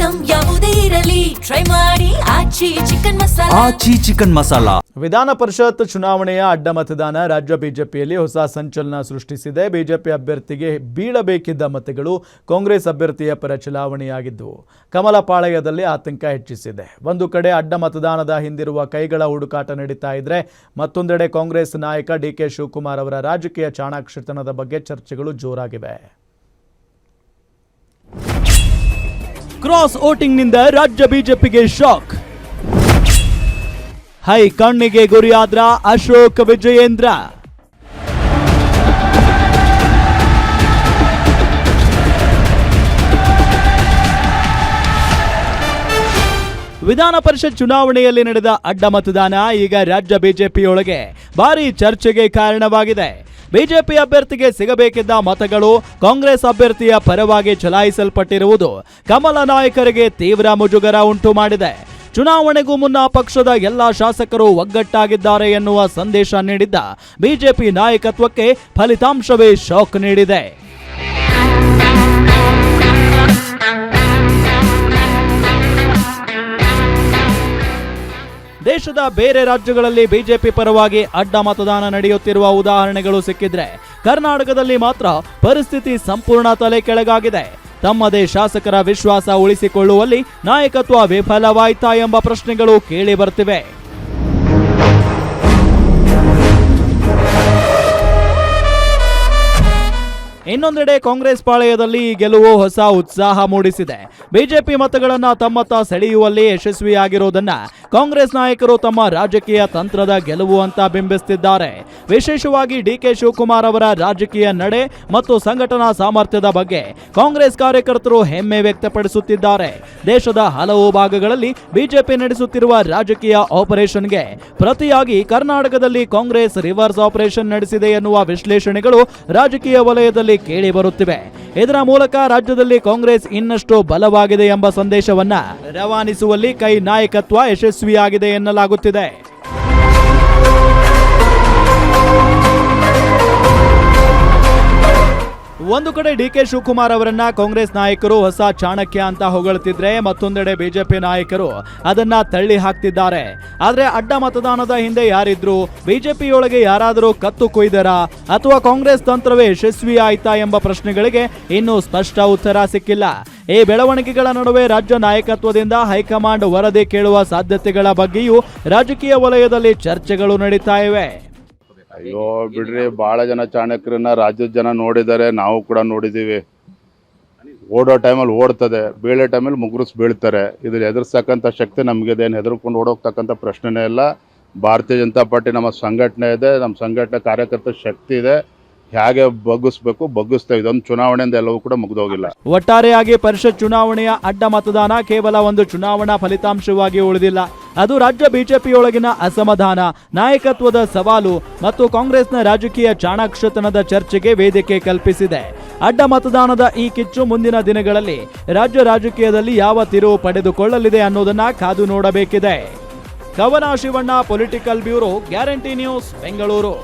Item ಯಾವುದೇ ಇರಲಿ try ಮಾಡಿ ಆಚಿ ಚಿಕನ್ ಮಸಾಲಾ. ವಿಧಾನ ಪರಿಷತ್ ಚುನಾವಣೆಯ ಅಡ್ಡ ಮತದಾನ ರಾಜ್ಯ ಬಿಜೆಪಿಯಲ್ಲಿ ಹೊಸ ಸಂಚಲನ ಸೃಷ್ಟಿಸಿದೆ. ಬಿಜೆಪಿ ಅಭ್ಯರ್ಥಿಗೆ ಬೀಳಬೇಕಿದ್ದ ಮತಗಳು ಕಾಂಗ್ರೆಸ್ ಅಭ್ಯರ್ಥಿಯ ಪರ ಚಲಾವಣೆಯಾಗಿದ್ದು ಕಮಲ ಪಾಳಯದಲ್ಲಿ ಆತಂಕ ಹೆಚ್ಚಿಸಿದೆ. ಒಂದು ಕಡೆ ಅಡ್ಡ ಮತದಾನದ ಹಿಂದಿರುವ ಕೈಗಳ ಹುಡುಕಾಟ ನಡೀತಾ ಇದ್ರೆ, ಮತ್ತೊಂದೆಡೆ ಕಾಂಗ್ರೆಸ್ ನಾಯಕ ಡಿಕೆ ಶಿವಕುಮಾರ್ ಅವರ ರಾಜಕೀಯ ಚಾಣಾಕ್ಷತನದ ಬಗ್ಗೆ ಚರ್ಚೆಗಳು ಜೋರಾಗಿವೆ. ಕ್ರಾಸ್ ವೋಟಿಂಗ್ನಿಂದ ರಾಜ್ಯ ಬಿಜೆಪಿಗೆ ಶಾಕ್. ಹೈ ಕಣ್ಣಿಗೆ ಗುರಿಯಾದ್ರ ಅಶೋಕ್ ವಿಜಯೇಂದ್ರ. ವಿಧಾನ ಪರಿಷತ್ ಚುನಾವಣೆಯಲ್ಲಿ ನಡೆದ ಅಡ್ಡ ಮತದಾನ ಈಗ ರಾಜ್ಯ ಬಿಜೆಪಿಯೊಳಗೆ ಭಾರೀ ಚರ್ಚೆಗೆ ಕಾರಣವಾಗಿದೆ. ಬಿಜೆಪಿ ಅಭ್ಯರ್ಥಿಗೆ ಸಿಗಬೇಕಿದ್ದ ಮತಗಳು ಕಾಂಗ್ರೆಸ್ ಅಭ್ಯರ್ಥಿಯ ಪರವಾಗಿ ಚಲಾಯಿಸಲ್ಪಟ್ಟಿರುವುದು ಕಮಲ ನಾಯಕರಿಗೆ ತೀವ್ರ ಮುಜುಗರ ಉಂಟು ಮಾಡಿದೆ. ಚುನಾವಣೆಗೂ ಮುನ್ನ ಪಕ್ಷದ ಎಲ್ಲ ಶಾಸಕರು ಒಗ್ಗಟ್ಟಾಗಿದ್ದಾರೆ ಎನ್ನುವ ಸಂದೇಶ ನೀಡಿದ್ದ ಬಿಜೆಪಿ ನಾಯಕತ್ವಕ್ಕೆ ಫಲಿತಾಂಶವೇ ಶಾಕ್ ನೀಡಿದೆ. ದೇಶದ ಬೇರೆ ರಾಜ್ಯಗಳಲ್ಲಿ ಬಿಜೆಪಿ ಪರವಾಗಿ ಅಡ್ಡ ಮತದಾನ ನಡೆಯುತ್ತಿರುವ ಉದಾಹರಣೆಗಳು ಸಿಕ್ಕಿದ್ರೆ, ಕರ್ನಾಟಕದಲ್ಲಿ ಮಾತ್ರ ಪರಿಸ್ಥಿತಿ ಸಂಪೂರ್ಣ ತಲೆ ಕೆಳಗಾಗಿದೆ. ತಮ್ಮದೇ ಶಾಸಕರ ವಿಶ್ವಾಸ ಉಳಿಸಿಕೊಳ್ಳುವಲ್ಲಿ ನಾಯಕತ್ವ ವಿಫಲವಾಯ್ತಾ ಎಂಬ ಪ್ರಶ್ನೆಗಳು ಕೇಳಿ ಬರ್ತಿವೆ. ಇನ್ನೊಂದೆಡೆ ಕಾಂಗ್ರೆಸ್ ಪಾಳೆಯದಲ್ಲಿ ಈ ಗೆಲುವು ಹೊಸ ಉತ್ಸಾಹ ಮೂಡಿಸಿದೆ. ಬಿಜೆಪಿ ಮತಗಳನ್ನ ತಮ್ಮತ್ತ ಸೆಳೆಯುವಲ್ಲಿ ಯಶಸ್ವಿಯಾಗಿರುವುದನ್ನ ಕಾಂಗ್ರೆಸ್ ನಾಯಕರು ತಮ್ಮ ರಾಜಕೀಯ ತಂತ್ರದ ಗೆಲುವು ಅಂತ ಬಿಂಬಿಸುತ್ತಿದ್ದಾರೆ. ವಿಶೇಷವಾಗಿ ಡಿಕೆ ಶಿವಕುಮಾರ್ ಅವರ ರಾಜಕೀಯ ನಡೆ ಮತ್ತು ಸಂಘಟನಾ ಸಾಮರ್ಥ್ಯದ ಬಗ್ಗೆ ಕಾಂಗ್ರೆಸ್ ಕಾರ್ಯಕರ್ತರು ಹೆಮ್ಮೆ ವ್ಯಕ್ತಪಡಿಸುತ್ತಿದ್ದಾರೆ. ದೇಶದ ಹಲವು ಭಾಗಗಳಲ್ಲಿ ಬಿಜೆಪಿ ನಡೆಸುತ್ತಿರುವ ರಾಜಕೀಯ ಆಪರೇಷನ್ಗೆ ಪ್ರತಿಯಾಗಿ ಕರ್ನಾಟಕದಲ್ಲಿ ಕಾಂಗ್ರೆಸ್ ರಿವರ್ಸ್ ಆಪರೇಷನ್ ನಡೆಸಿದೆ ಎನ್ನುವ ವಿಶ್ಲೇಷಣೆಗಳು ರಾಜಕೀಯ ವಲಯದಲ್ಲಿ ಕೇಳಿ ಬರುತ್ತಿವೆ. ಇದರ ಮೂಲಕ ರಾಜ್ಯದಲ್ಲಿ ಕಾಂಗ್ರೆಸ್ ಇನ್ನಷ್ಟು ಬಲವಾಗಿದೆ ಎಂಬ ಸಂದೇಶವನ್ನ ರವಾನಿಸುವಲ್ಲಿ ಕೈ ನಾಯಕತ್ವ ಯಶಸ್ವಿಯಾಗಿದೆ ಎನ್ನಲಾಗುತ್ತಿದೆ. ಒಂದು ಕಡೆ ಡಿಕೆ ಶಿವಕುಮಾರ್ ಅವರನ್ನ ಕಾಂಗ್ರೆಸ್ ನಾಯಕರು ಹೊಸ ಚಾಣಕ್ಯ ಅಂತ ಹೊಗಳುತ್ತಿದ್ರೆ, ಮತ್ತೊಂದೆಡೆ ಬಿಜೆಪಿ ನಾಯಕರು ಅದನ್ನ ತಳ್ಳಿ ಹಾಕ್ತಿದ್ದಾರೆ. ಆದ್ರೆ ಅಡ್ಡ ಮತದಾನದ ಹಿಂದೆ ಯಾರಿದ್ರು, ಬಿಜೆಪಿಯೊಳಗೆ ಯಾರಾದರೂ ಕತ್ತು ಕೊಯ್ದರಾ ಅಥವಾ ಕಾಂಗ್ರೆಸ್ ತಂತ್ರವೇ ಯಶಸ್ವಿ ಆಯ್ತಾ ಎಂಬ ಪ್ರಶ್ನೆಗಳಿಗೆ ಇನ್ನೂ ಸ್ಪಷ್ಟ ಉತ್ತರ ಸಿಕ್ಕಿಲ್ಲ. ಈ ಬೆಳವಣಿಗೆಗಳ ನಡುವೆ ರಾಜ್ಯ ನಾಯಕತ್ವದಿಂದ ಹೈಕಮಾಂಡ್ ವರದಿ ಕೇಳುವ ಸಾಧ್ಯತೆಗಳ ಬಗ್ಗೆಯೂ ರಾಜಕೀಯ ವಲಯದಲ್ಲಿ ಚರ್ಚೆಗಳು ನಡೀತಾ ಇವೆ. ಅಯ್ಯೋ ಬಿಡ್ರಿ, ಭಾಳ ಜನ ಚಾಣಕ್ಯರನ್ನ ರಾಜ್ಯದ ಜನ ನೋಡಿದ್ದಾರೆ, ನಾವು ಕೂಡ ನೋಡಿದ್ದೀವಿ. ಓಡೋ ಟೈಮಲ್ಲಿ ಓಡ್ತದೆ, ಬೀಳೋ ಟೈಮಲ್ಲಿ ಮುಗುರಿಸಿ ಬೀಳ್ತಾರೆ. ಇದ್ರ ಎದುರಿಸ್ತಕ್ಕಂಥ ಶಕ್ತಿ ನಮಗಿದೆ, ಏನು ಹೆದರ್ಕೊಂಡು ಓಡೋಗ್ತಕ್ಕಂಥ ಪ್ರಶ್ನೆನೇ ಇಲ್ಲ. ಭಾರತೀಯ ಜನತಾ ಪಾರ್ಟಿ ನಮ್ಮ ಸಂಘಟನೆ ಇದೆ, ನಮ್ಮ ಸಂಘಟನೆ ಕಾರ್ಯಕರ್ತರ ಶಕ್ತಿ ಇದೆ. ಹೇಗೆ ಬಗ್ಗಿಸ್ಬೇಕು ಬಗ್ಗಿಸ್ತಾ, ಇದೊಂದು ಚುನಾವಣೆಯಿಂದ ಎಲ್ಲವೂ ಕೂಡ ಮುಗಿದೋಗಿಲ್ಲ. ಒಟ್ಟಾರೆಯಾಗಿ ಪರಿಷತ್ ಚುನಾವಣೆಯ ಅಡ್ಡ ಮತದಾನ ಕೇವಲ ಒಂದು ಚುನಾವಣಾ ಫಲಿತಾಂಶವಾಗಿ ಉಳಿದಿಲ್ಲ. ಅದು ರಾಜ್ಯ ಬಿಜೆಪಿಯೊಳಗಿನ ಅಸಮಾಧಾನ, ನಾಯಕತ್ವದ ಸವಾಲು ಮತ್ತು ಕಾಂಗ್ರೆಸ್ನ ರಾಜಕೀಯ ಚಾಣಾಕ್ಷತನದ ಚರ್ಚೆಗೆ ವೇದಿಕೆ ಕಲ್ಪಿಸಿದೆ. ಅಡ್ಡ ಮತದಾನದ ಈ ಕಿಚ್ಚು ಮುಂದಿನ ದಿನಗಳಲ್ಲಿ ರಾಜ್ಯ ರಾಜಕೀಯದಲ್ಲಿ ಯಾವ ತಿರುವು ಪಡೆದುಕೊಳ್ಳಲಿದೆ ಅನ್ನೋದನ್ನ ಕಾದು ನೋಡಬೇಕಿದೆ. ಕವನ Shivanna, political bureau, guarantee news, Bengaluru.